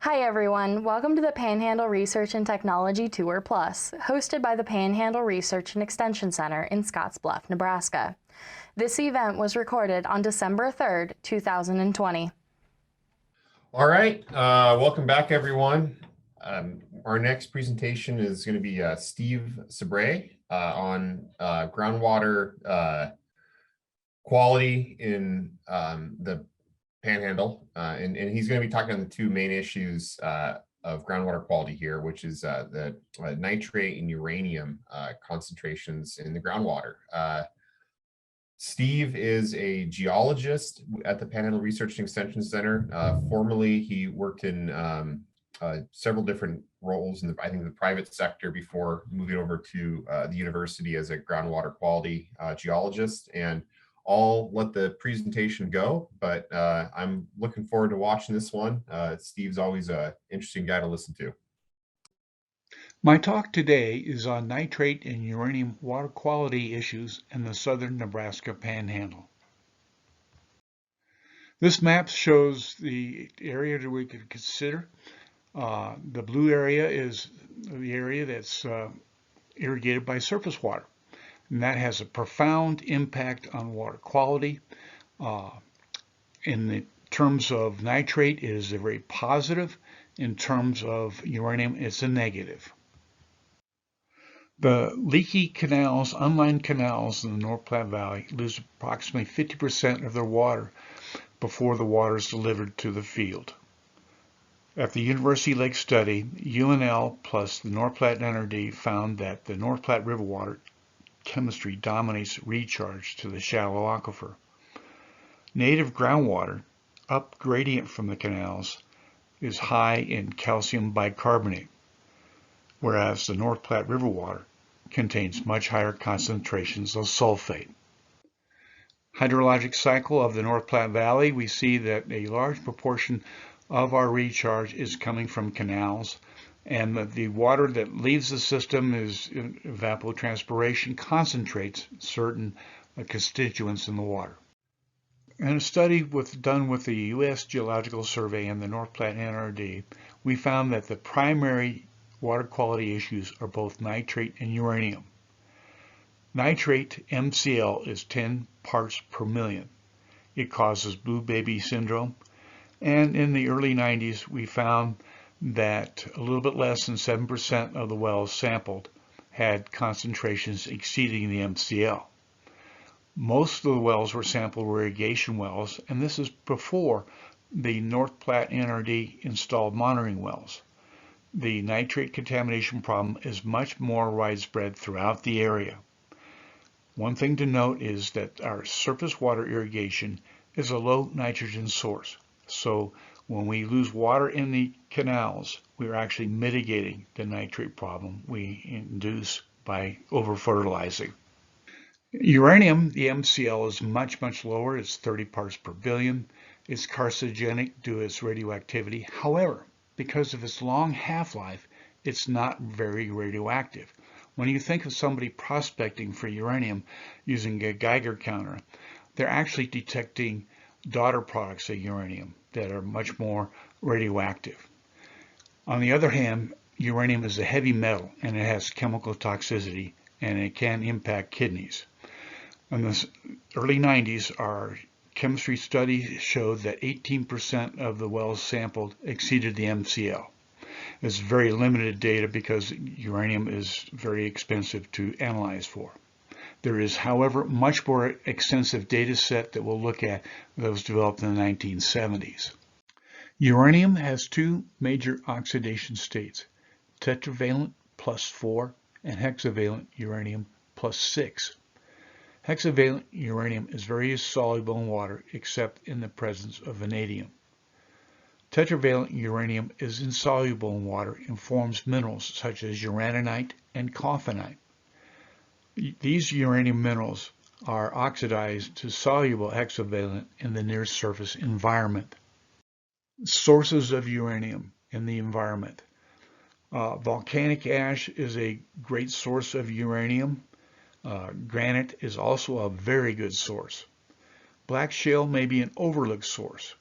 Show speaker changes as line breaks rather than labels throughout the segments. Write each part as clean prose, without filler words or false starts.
Hi everyone, welcome to the Panhandle Research and Technology Tour Plus, hosted by the Panhandle Research and Extension Center in Scottsbluff, Nebraska. This event was recorded on December 3rd, 2020.
All right, welcome back everyone. Our next presentation is going to be Steve Sabre on groundwater quality in the Panhandle, and he's going to be talking on the two main issues of groundwater quality here, which is the nitrate and uranium concentrations in the groundwater. Steve is a geologist at the Panhandle Research and Extension Center. Formerly, he worked in several different roles in I think the private sector before moving over to the university as a groundwater quality geologist. And I'll let the presentation go, but I'm looking forward to watching this one. Steve's always an interesting guy to listen to.
My talk today is on nitrate and uranium water quality issues in the southern Nebraska Panhandle. This map shows the area that we could consider. The blue area is the area that's irrigated by surface water, and that has a profound impact on water quality. In the terms of nitrate, it is a very positive. In terms of uranium, it's a negative. The leaky canals, unlined canals in the North Platte Valley lose approximately 50% of their water before the water is delivered to the field. At the University Lake study, UNL plus the North Platte NRD found that the North Platte River water chemistry dominates recharge to the shallow aquifer. Native groundwater, up gradient from the canals, is high in calcium bicarbonate, whereas the North Platte River water contains much higher concentrations of sulfate. Hydrologic cycle of the North Platte Valley, we see that a large proportion of our recharge is coming from canals, and that the water that leaves the system is evapotranspiration concentrates certain constituents in the water. In a study done with the U.S. Geological Survey and the North Platte NRD, we found that the primary water quality issues are both nitrate and uranium. Nitrate, MCl, is 10 parts per million. It causes blue baby syndrome, and in the early 90s we found that a little bit less than 7% of the wells sampled had concentrations exceeding the MCl. Most of the wells were sampled were irrigation wells, and this is before the North Platte NRD installed monitoring wells. The nitrate contamination problem is much more widespread throughout the area. One thing to note is that our surface water irrigation is a low nitrogen source. So when we lose water in the canals, we're actually mitigating the nitrate problem we induce by over-fertilizing. Uranium, the MCl, is much, much lower. It's 30 parts per billion. It's carcinogenic due to its radioactivity. However, because of its long half-life, it's not very radioactive. When you think of somebody prospecting for uranium using a Geiger counter, they're actually detecting daughter products of uranium that are much more radioactive. On the other hand, uranium is a heavy metal and it has chemical toxicity and it can impact kidneys. In the early 90s, our chemistry study showed that 18% of the wells sampled exceeded the MCl. It's very limited data because uranium is very expensive to analyze for. There is, however, much more extensive data set that we'll look at that was developed in the 1970s. Uranium has two major oxidation states, tetravalent +4 and hexavalent uranium +6. Hexavalent uranium is very soluble in water except in the presence of vanadium. Tetravalent uranium is insoluble in water and forms minerals such as uraninite and coffeinite. These uranium minerals are oxidized to soluble hexavalent in the near surface environment. Sources of uranium in the environment. Volcanic ash is a great source of uranium. Granite is also a very good source. Black shale may be an overlooked source.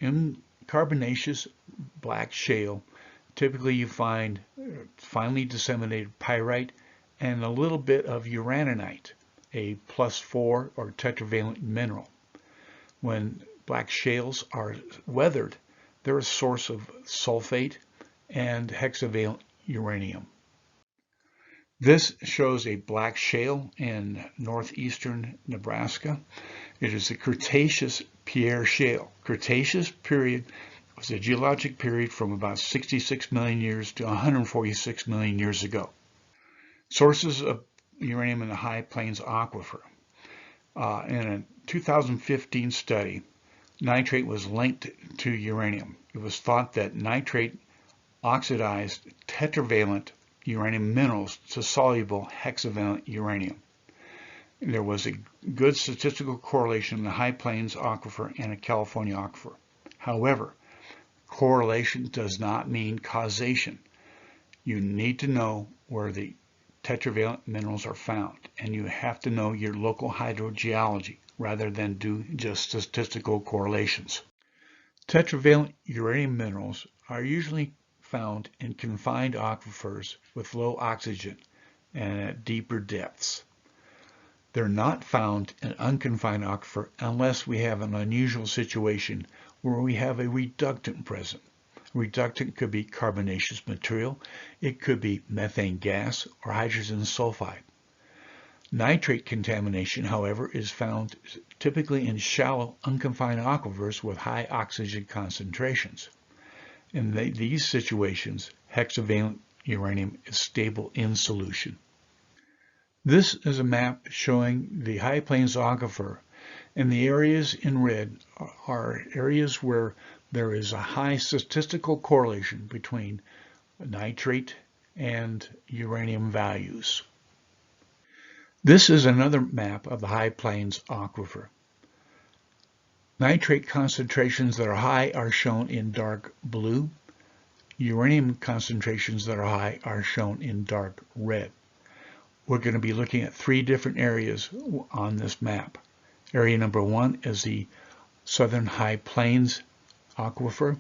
In carbonaceous black shale, typically you find finely disseminated pyrite and a little bit of uraninite, a +4 or tetravalent mineral. When black shales are weathered, they're a source of sulfate and hexavalent uranium. This shows a black shale in northeastern Nebraska. It is the Cretaceous Pierre Shale. Cretaceous period was a geologic period from about 66 million years to 146 million years ago. Sources of uranium in the High Plains Aquifer. In a 2015 study, nitrate was linked to uranium. It was thought that nitrate oxidized tetravalent uranium minerals to soluble hexavalent uranium. There was a good statistical correlation in the High Plains Aquifer and a California aquifer. However, correlation does not mean causation. You need to know where the tetravalent minerals are found, and you have to know your local hydrogeology rather than do just statistical correlations. Tetravalent uranium minerals are usually found in confined aquifers with low oxygen and at deeper depths. They're not found in unconfined aquifer unless we have an unusual situation where we have a reductant present. Reductant could be carbonaceous material, it could be methane gas or hydrogen sulfide. Nitrate contamination, however, is found typically in shallow, unconfined aquifers with high oxygen concentrations. In these situations, hexavalent uranium is stable in solution. This is a map showing the High Plains Aquifer, and the areas in red are areas where there is a high statistical correlation between nitrate and uranium values. This is another map of the High Plains Aquifer. Nitrate concentrations that are high are shown in dark blue. Uranium concentrations that are high are shown in dark red. We're going to be looking at three different areas on this map. Area number 1 is the Southern High Plains Aquifer.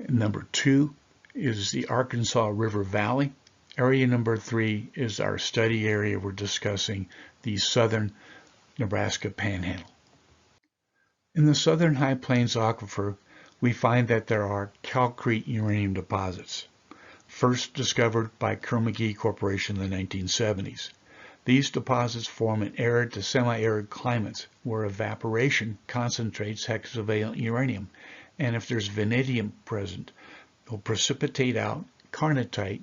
Number 2 is the Arkansas River Valley. Area number 3 is our study area. We're discussing the Southern Nebraska Panhandle. In the Southern High Plains Aquifer, we find that there are calcrete uranium deposits, first discovered by Kerr-McGee Corporation in the 1970s. These deposits form in arid to semi-arid climates where evaporation concentrates hexavalent uranium, and if there's vanadium present, it will precipitate out carnotite,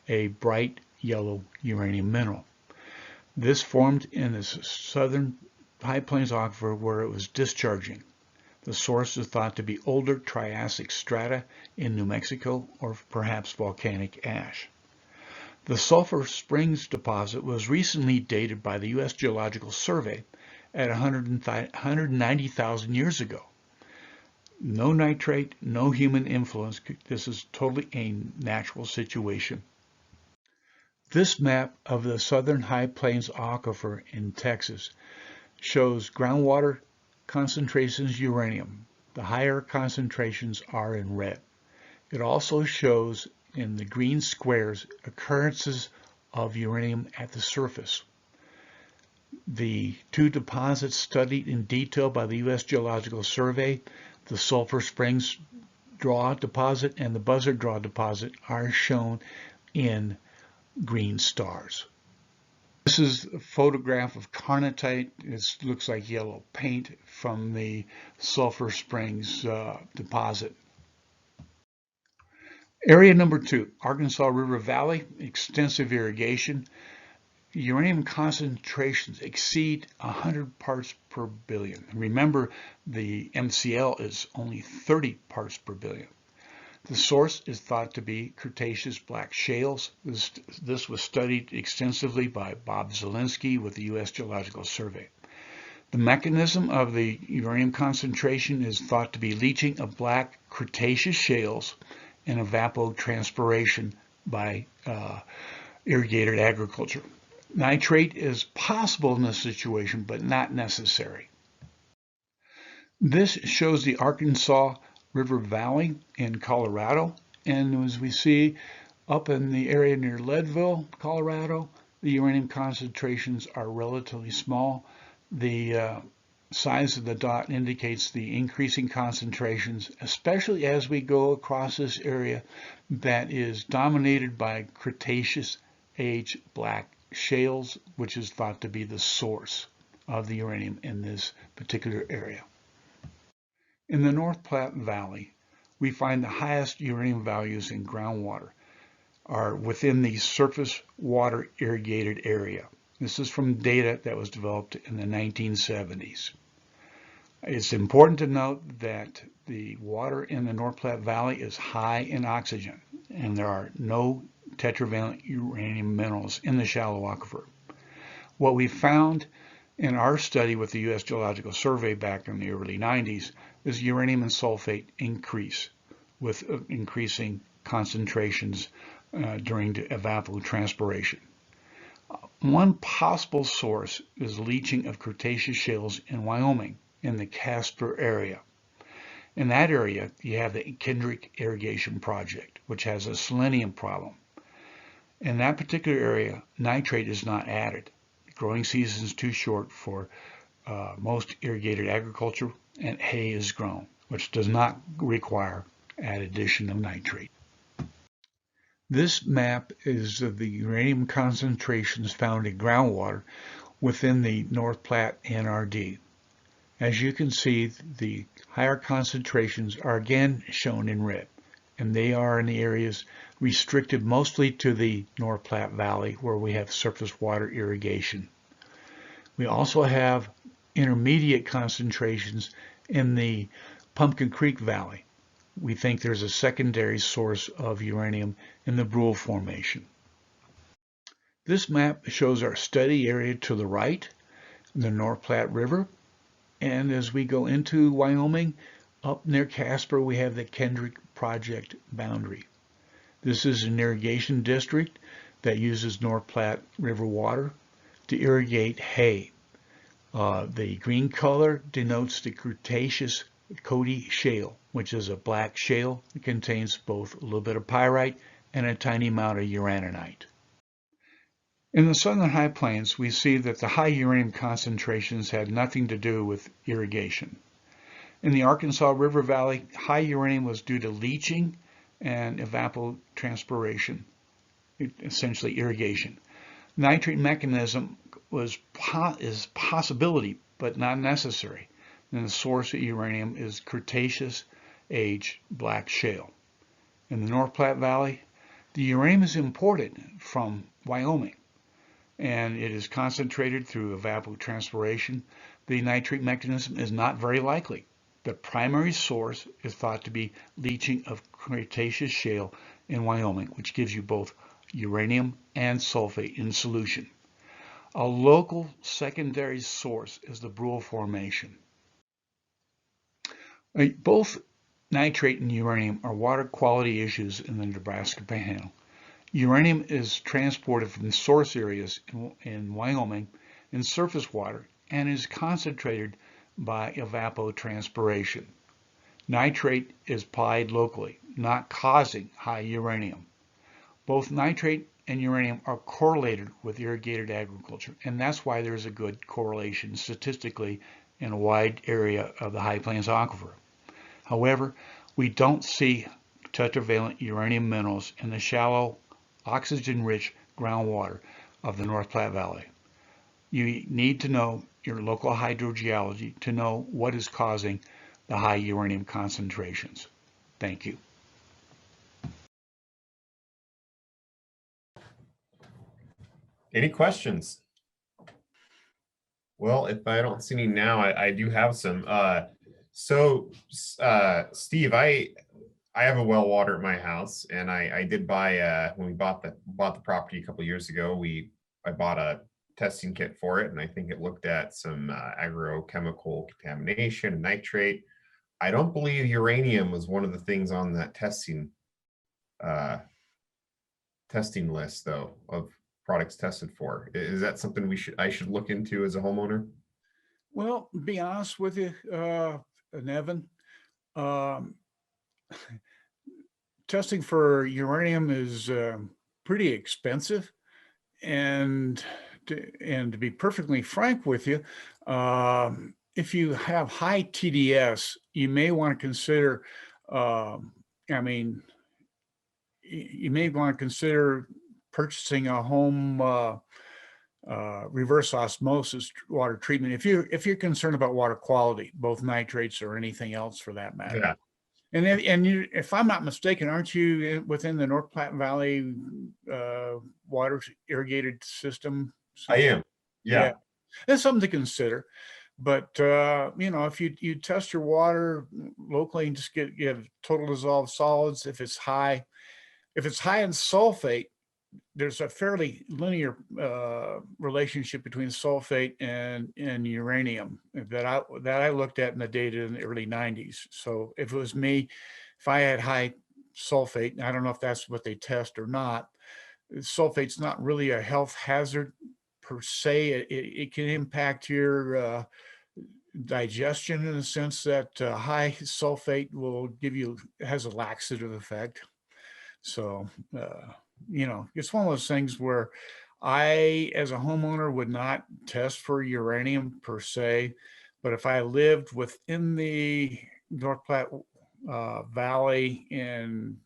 a bright yellow uranium mineral. This formed in the Southern High Plains Aquifer where it was discharging. The source is thought to be older Triassic strata in New Mexico or perhaps volcanic ash. The Sulphur Springs deposit was recently dated by the U.S. Geological Survey at 190,000 years ago. No nitrate, no human influence. This is totally a natural situation. This map of the Southern High Plains Aquifer in Texas shows groundwater concentrations uranium. The higher concentrations are in red. It also shows in the green squares occurrences of uranium at the surface. The two deposits studied in detail by the U.S. Geological Survey, the Sulphur Springs Draw deposit and the Buzzard Draw deposit, are shown in green stars. This is a photograph of carnotite. It looks like yellow paint from the Sulphur Springs deposit. Area number 2, Arkansas River Valley, extensive irrigation. Uranium concentrations exceed 100 parts per billion. Remember, the MCL is only 30 parts per billion. The source is thought to be Cretaceous black shales. This was studied extensively by Bob Zielinski with the U.S. Geological Survey. The mechanism of the uranium concentration is thought to be leaching of black Cretaceous shales and evapotranspiration by irrigated agriculture. Nitrate is possible in this situation, but not necessary. This shows the Arkansas River Valley in Colorado. And as we see up in the area near Leadville, Colorado, the uranium concentrations are relatively small. The size of the dot indicates the increasing concentrations, especially as we go across this area that is dominated by Cretaceous age black shales, which is thought to be the source of the uranium in this particular area. In the North Platte Valley, we find the highest uranium values in groundwater are within the surface water irrigated area. This is from data that was developed in the 1970s. It's important to note that the water in the North Platte Valley is high in oxygen, and there are no tetravalent uranium minerals in the shallow aquifer. What we found in our study with the U.S. Geological Survey back in the early 90s is uranium and sulfate increase with increasing concentrations during the evapotranspiration. One possible source is leaching of Cretaceous shales in Wyoming in the Casper area. In that area, you have the Kendrick Irrigation Project, which has a selenium problem. In that particular area, nitrate is not added. The growing season is too short for most irrigated agriculture, and hay is grown, which does not require addition of nitrate. This map is of the uranium concentrations found in groundwater within the North Platte NRD. As you can see, the higher concentrations are again shown in red, and they are in the areas restricted mostly to the North Platte Valley where we have surface water irrigation. We also have intermediate concentrations in the Pumpkin Creek Valley. We think there's a secondary source of uranium in the Brule Formation. This map shows our study area to the right, the North Platte River. And as we go into Wyoming, up near Casper, we have the Kendrick Project boundary. This is an irrigation district that uses North Platte River water to irrigate hay. The green color denotes the Cretaceous Cody Shale, which is a black shale that contains both a little bit of pyrite and a tiny amount of uraninite. In the southern high plains, we see that the high uranium concentrations had nothing to do with irrigation. In the Arkansas River Valley, high uranium was due to leaching and evapotranspiration, essentially irrigation. Nitrate mechanism is possibility, but not necessary. And the source of uranium is Cretaceous age black shale. In the North Platte Valley, the uranium is imported from Wyoming, and it is concentrated through evapotranspiration. The nitrate mechanism is not very likely. The primary source is thought to be leaching of Cretaceous shale in Wyoming, which gives you both uranium and sulfate in solution. A local secondary source is the Brule Formation. Both nitrate and uranium are water quality issues in the Nebraska Panhandle. Uranium is transported from the source areas in Wyoming in surface water and is concentrated by evapotranspiration. Nitrate is applied locally, not causing high uranium. Both nitrate and uranium are correlated with irrigated agriculture, and that's why there's a good correlation statistically in a wide area of the High Plains Aquifer. However, we don't see tetravalent uranium minerals in the shallow, oxygen-rich groundwater of the North Platte Valley. You need to know your local hydrogeology to know what is causing the high uranium concentrations. Thank you.
Any questions? Well, if I don't see any now, I do have some. Steve, I have a well water at my house, and I did buy when we bought the property a couple years ago. I bought a testing kit for it, and I think it looked at some agrochemical contamination and nitrate. I don't believe uranium was one of the things on that testing list, though, of products tested for. Is that something I should look into as a homeowner?
Well, to be honest with you, Nevin, testing for uranium is pretty expensive. And to be perfectly frank with you, if you have high TDS, you may want to consider, I mean, you may want to consider purchasing a home reverse osmosis water treatment if you're concerned about water quality, both nitrates or anything else for that matter.
Yeah.
And you, if I'm not mistaken, aren't you within the North Platte Valley water irrigated system?
I am. Yeah.
That's something to consider. But if you test your water locally and just get total dissolved solids, if it's high in sulfate, there's a fairly linear relationship between sulfate and uranium that I looked at in the data in the early 90s. So if it was me, if I had high sulfate, I don't know if that's what they test or not. Sulfate's not really a health hazard per se. It can impact your digestion in the sense that high sulfate has a laxative effect. So, it's one of those things where I, as a homeowner, would not test for uranium per se, but if I lived within the North Platte Valley and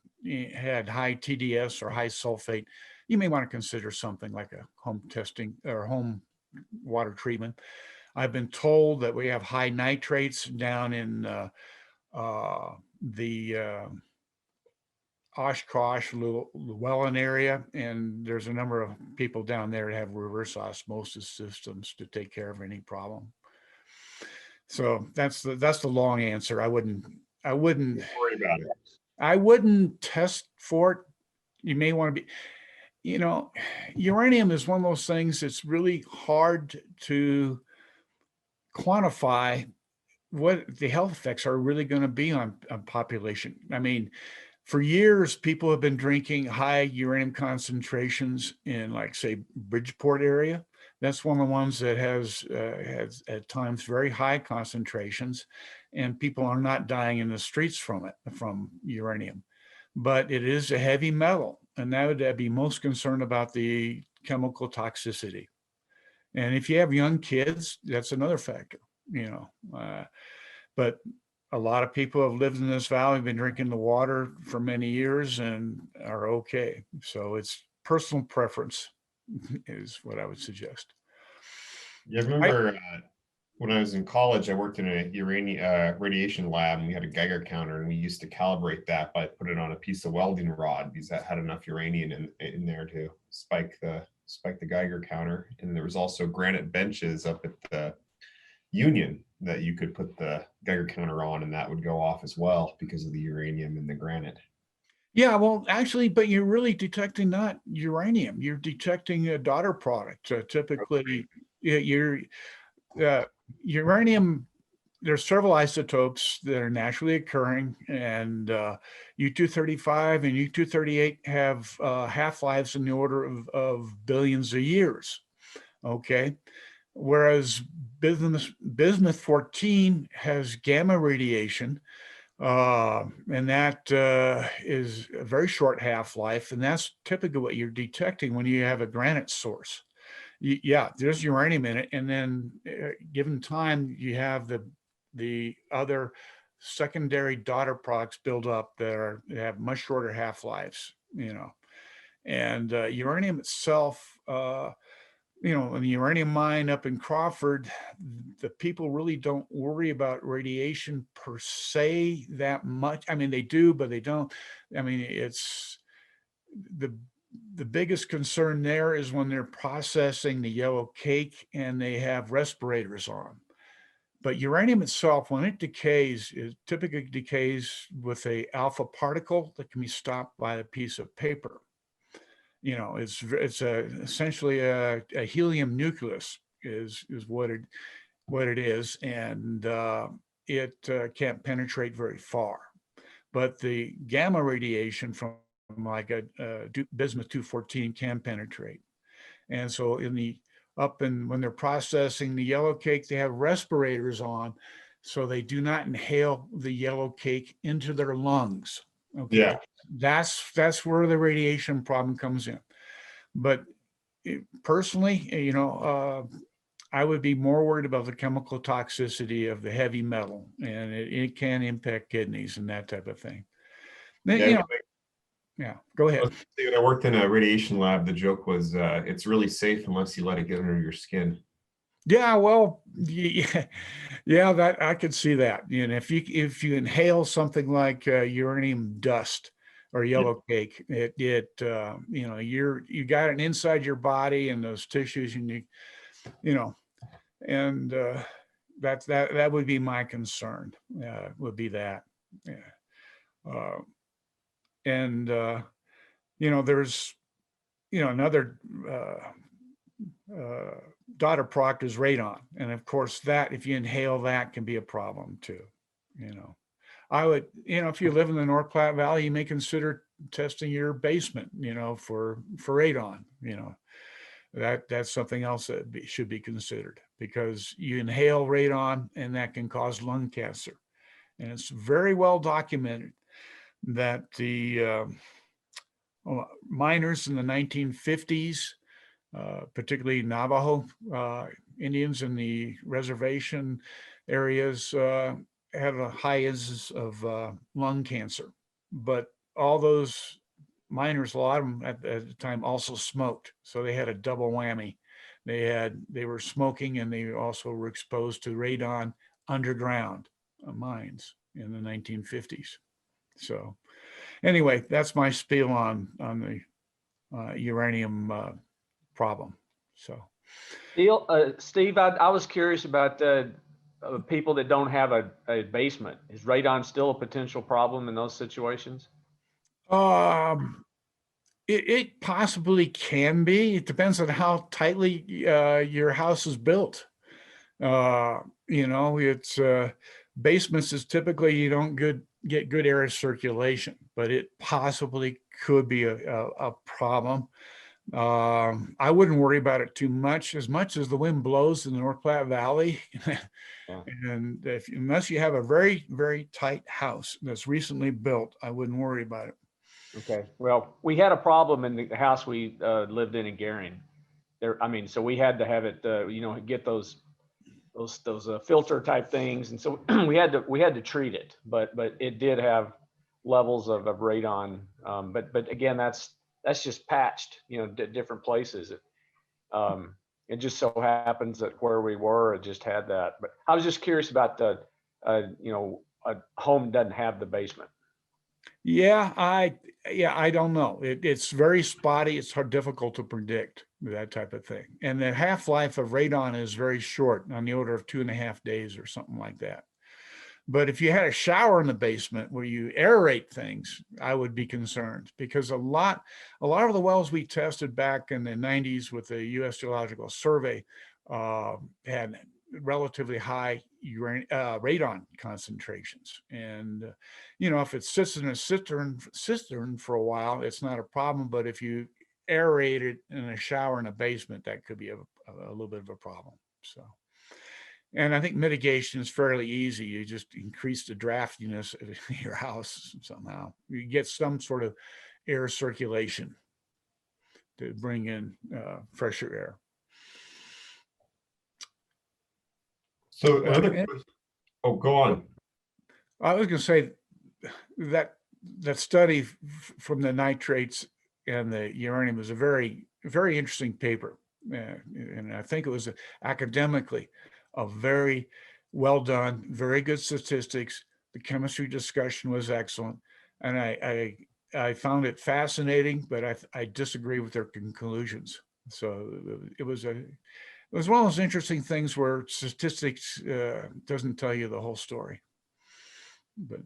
had high TDS or high sulfate, you may want to consider something like a home testing or home water treatment. I've been told that we have high nitrates down in the Oshkosh, Llewellyn area, and there's a number of people down there that have reverse osmosis systems to take care of any problem. So that's the long answer. I wouldn't
Don't worry about it.
I wouldn't test for it. You may want to be, uranium is one of those things that's really hard to quantify what the health effects are really going to be on population. I mean, for years, people have been drinking high uranium concentrations in, like, say, Bridgeport area. That's one of the ones that has at times very high concentrations, and people are not dying in the streets from uranium. But it is a heavy metal, and that would be most concerned about the chemical toxicity. And if you have young kids, that's another factor, but a lot of people have lived in this valley, been drinking the water for many years and are okay. So it's personal preference is what I would suggest.
Yeah, I remember when I was in college, I worked in a uranium radiation lab, and we had a Geiger counter, and we used to calibrate that by putting it on a piece of welding rod because that had enough uranium in there to spike the Geiger counter. And there was also granite benches up at the Union that you could put the Geiger counter on, and that would go off as well because of the uranium in the granite.
Yeah, well, actually, but you're really detecting not uranium. You're detecting a daughter product. Typically, your uranium. There's several isotopes that are naturally occurring, and U-235 and U-238 have half-lives in the order of billions of years. Okay. Whereas bismuth-14 has gamma radiation, and that is a very short half-life, and that's typically what you're detecting when you have a granite source. Yeah, there's uranium in it, and then given time, you have the other secondary daughter products build up that have much shorter half-lives, and uranium itself. In the uranium mine up in Crawford, the people really don't worry about radiation per se that much. I mean, they do, but they don't. I mean, it's the biggest concern there is when they're processing the yellow cake and they have respirators on. But uranium itself, when it decays, it typically decays with a alpha particle that can be stopped by a piece of paper. It's essentially a helium nucleus is what it is, and it can't penetrate very far. But the gamma radiation from like a bismuth 214 can penetrate, and so when they're processing the yellow cake, they have respirators on so they do not inhale the yellow cake into their lungs. Okay,
Yeah.
that's where the radiation problem comes in. But personally, I would be more worried about the chemical toxicity of the heavy metal, and it can impact kidneys and that type of thing. Then,
Yeah,
yeah, go ahead.
when I worked in a radiation lab, the joke was it's really safe unless you let it get under your skin.
Yeah, well, yeah, that I could see that. If you inhale something like uranium dust or yellow cake, you got it inside your body and those tissues, and and that would be my concern. Would be that. Yeah. Uh, and there's another daughter product is radon, and of course that if you inhale that can be a problem too. I would, if you live in the North Platte Valley, you may consider testing your basement, for radon. That's something else that should be considered, because you inhale radon and that can cause lung cancer. And it's very well documented that the miners in the 1950s, particularly Navajo Indians in the reservation areas, had a high incidence of lung cancer. But all those miners, a lot of them at the time also smoked, so they had a double whammy. They were smoking, and they also were exposed to radon underground mines in the 1950s. So anyway, that's my spiel on the uranium problem. So
Steve, I was curious about people that don't have a basement. Is radon still a potential problem in those situations?
It possibly can be. It depends on how tightly your house is built. It's basements is typically you don't get good air circulation, but it possibly could be a problem. I wouldn't worry about it too much as the wind blows in the North Platte Valley.
Yeah.
And unless you have a very, very tight house that's recently built, I wouldn't worry about it.
Okay. Well, we had a problem in the house we lived in Garion. So we had to have it, get those filter type things, and so we had to treat it. But it did have levels of radon. But again, that's just patched, different places. It just so happens that where we were, it just had that. But I was just curious about a home doesn't have the basement.
Yeah, I don't know. It's very spotty. It's difficult to predict that type of thing. And the half-life of radon is very short, on the order of 2.5 days or something like that. But if you had a shower in the basement where you aerate things, I would be concerned, because a lot of the wells we tested back in the 90s with the U.S. Geological Survey had relatively high radon concentrations. And if it sits in a cistern for a while, it's not a problem. But if you aerate it in a shower in a basement, that could be a little bit of a problem. So. And I think mitigation is fairly easy. You just increase the draftiness of your house somehow. You get some sort of air circulation to bring in fresher air.
So go on.
I was going to say that study from the nitrates and the uranium was a very, very interesting paper. And I think it was academically a very well done, very good statistics. The chemistry discussion was excellent. And I found it fascinating, but I disagree with their conclusions. So it was one of those interesting things where statistics doesn't tell you the whole story. But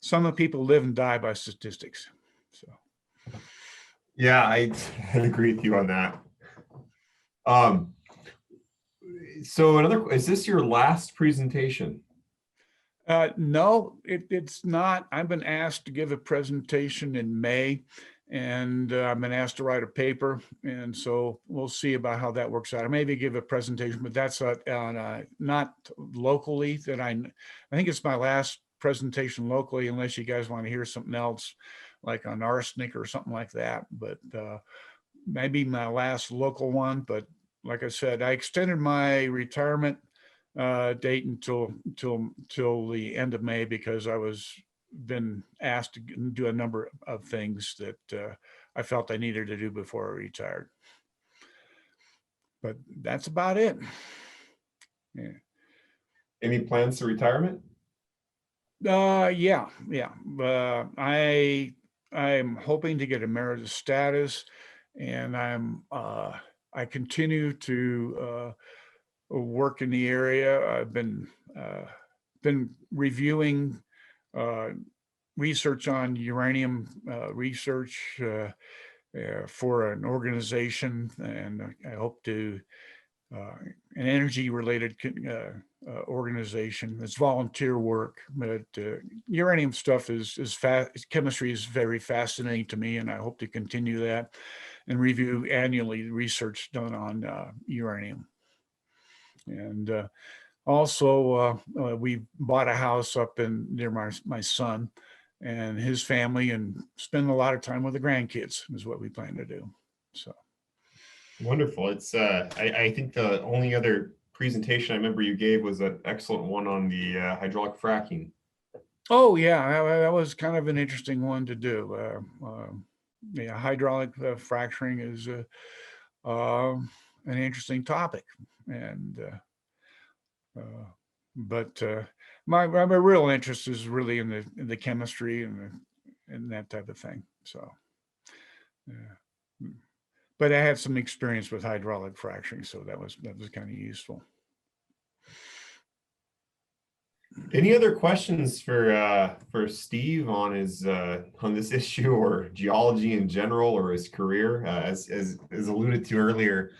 some of the people live and die by statistics. So
yeah, I agree with you on that. So is this your last presentation?
No, it's not. I've been asked to give a presentation in May, and I've been asked to write a paper, and so we'll see about how that works out. I maybe give a presentation, but that's not locally. I think it's my last presentation locally, unless you guys want to hear something else, like on arsenic or something like that. But maybe my last local one. But like I said, I extended my retirement date until the end of May, because I was been asked to do a number of things that I felt I needed to do before I retired. But that's about it. Yeah.
Any plans to retirement?
Yeah. I'm hoping to get emeritus status, and I continue to work in the area. I've been reviewing research on uranium research for an organization, and I hope to an energy related organization. It's volunteer work, but uranium stuff is chemistry is very fascinating to me, and I hope to continue that and review annually research done on uranium. And also, we bought a house up near my son and his family, and spend a lot of time with the grandkids is what we plan to do. So
Wonderful. It's I think the only other presentation I remember you gave was an excellent one on the hydraulic fracking.
oh yeah, that was kind of an interesting one to do. Yeah, hydraulic fracturing is an interesting topic, and but my real interest is really in the chemistry and that type of thing. So, but I had some experience with hydraulic fracturing, so that was kind of useful.
Any other questions for Steve on his on this issue, or geology in general, or his career? As alluded to earlier,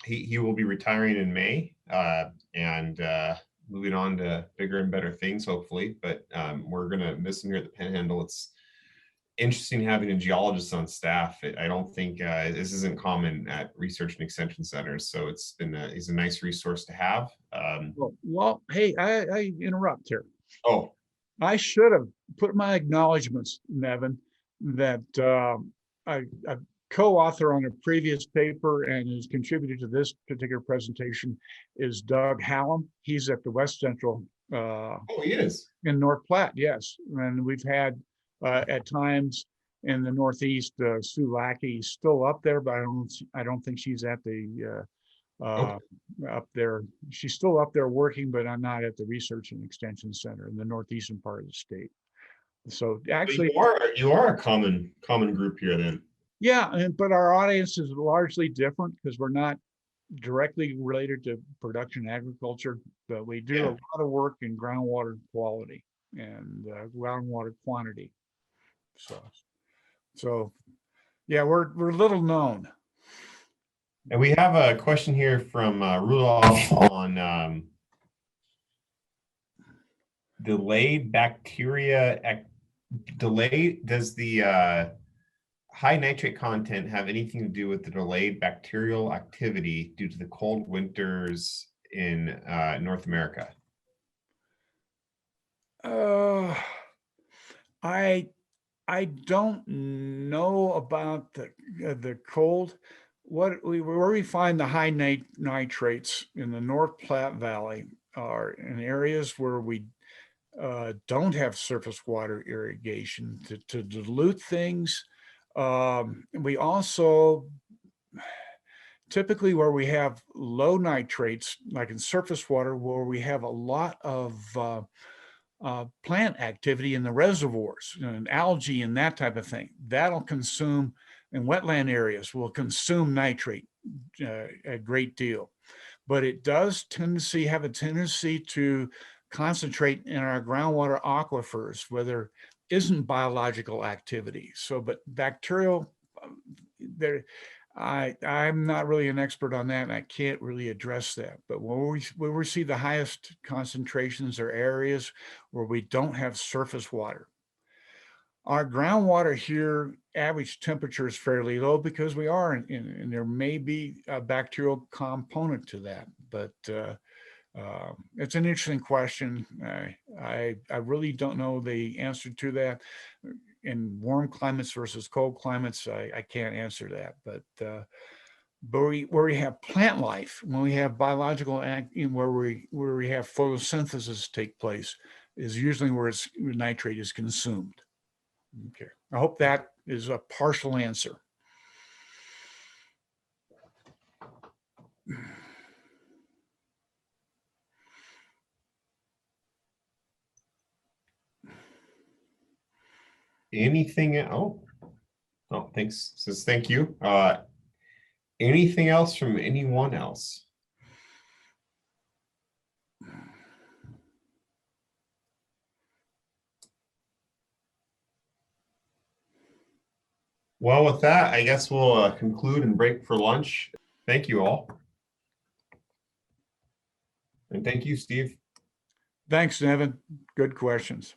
he will be retiring in May, and moving on to bigger and better things, hopefully. But we're gonna miss him here at the Panhandle. It's interesting having a geologist on staff. I don't think this isn't common at research and extension centers, so he's a nice resource to have.
Well, hey, I interrupt here.
Oh,
I should have put my acknowledgments, Nevin, that I co-author on a previous paper and has contributed to this particular presentation is Doug Hallam. He's at the West Central
oh, he is
in North Platte, yes. And we've had at times in the Northeast, Sue Lackey still up there, but I don't think she's at the up there. She's still up there working, but I'm not at the Research and Extension Center in the northeastern part of the state. So actually,
you are a common group here then.
yeah, but our audience is largely different because we're not directly related to production agriculture, but we do a lot of work in groundwater quality and groundwater quantity. So yeah, we're little known.
And we have a question here from Rudolph on delayed bacteria. Does the high nitrate content have anything to do with the delayed bacterial activity due to the cold winters in North America?
I don't know about the cold. Where we find the high nitrates in the North Platte Valley are in areas where we don't have surface water irrigation to dilute things. We also typically where we have low nitrates, like in surface water, where we have a lot of plant activity in the reservoirs and algae and that type of thing, that'll consume, in wetland areas will consume nitrate a great deal. But it does have a tendency to concentrate in our groundwater aquifers where there isn't biological activity. So, but bacterial, I'm not really an expert on that, and I can't really address that. But where we see the highest concentrations are areas where we don't have surface water. Our groundwater here, average temperature is fairly low because we are and there may be a bacterial component to that, but it's an interesting question. I really don't know the answer to that. In warm climates versus cold climates, I can't answer that, but where we have plant life, when we have biological where we have photosynthesis take place, is usually where nitrate is consumed. Okay, I hope that is a partial answer.
Anything? Oh, thanks. Says thank you. Anything else from anyone else? Well, with that, I guess we'll conclude and break for lunch. Thank you all. And thank you, Steve.
Thanks, Nevin. Good questions.